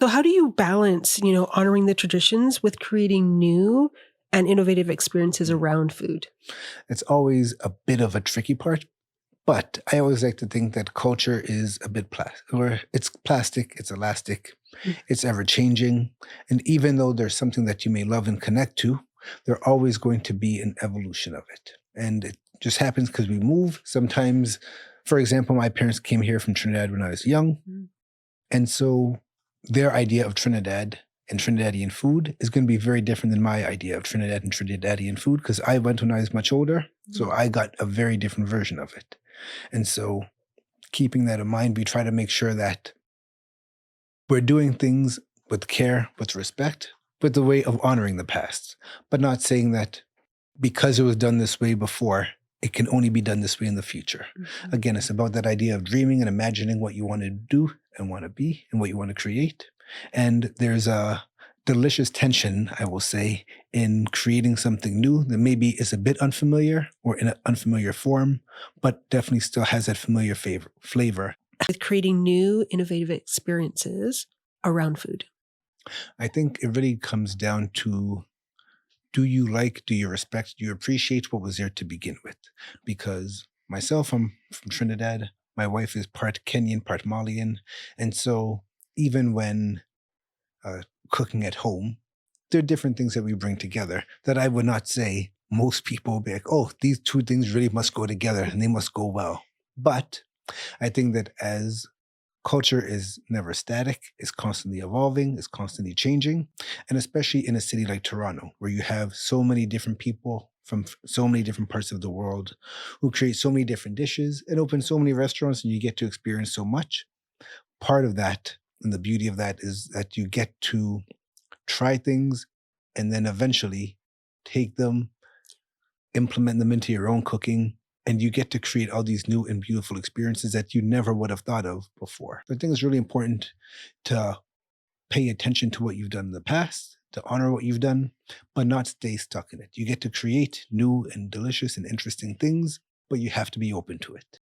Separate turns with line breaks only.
So how do you balance, honoring the traditions with creating new and innovative experiences
Mm.
around food?
It's always a bit of a tricky part, but I always like to think that culture is a bit plastic, or it's plastic, it's elastic,
Mm.
it's ever changing. And even though there's something that you may love and connect to, there's always going to be an evolution of it. And it just happens because we move. Sometimes, for example, my parents came here from Trinidad when I was young.
Mm.
And so their idea of Trinidad and Trinidadian food is going to be very different than my idea of Trinidad and Trinidadian food because I went when I was much older. So I got a very different version of it. And so keeping that in mind, we try to make sure that we're doing things with care, with respect, with the way of honoring the past, but not saying that because it was done this way before, it can only be done this way in the future.
Mhm.
Again, it's about that idea of dreaming and imagining what you want to do and want to be and what you want to create. And there's a delicious tension, I will say, in creating something new that maybe is a bit unfamiliar or in an unfamiliar form, but definitely still has that familiar flavor.
With creating new innovative experiences around food.
I think it really comes down to, do you like, do you respect, do you appreciate what was there to begin with? Because myself, I'm from Trinidad. My wife is part Kenyan, part Malian. And so even when uh, cooking at home, there are different things that we bring together that I would not say most people will be like, oh, these two things really must go together and they must go well. But I think that as culture is never static, it's constantly evolving, it's constantly changing. And especially in a city like Toronto, where you have so many different people from so many different parts of the world who create so many different dishes and open so many restaurants, and you get to experience so much. Part of that and the beauty of that is that you get to try things and then eventually take them, implement them into your own cooking, and you get to create all these new and beautiful experiences that you never would have thought of before. I think it's really important to pay attention to what you've done in the past, to honor what you've done, but not stay stuck in it. You get to create new and delicious and interesting things, but you have to be open to it.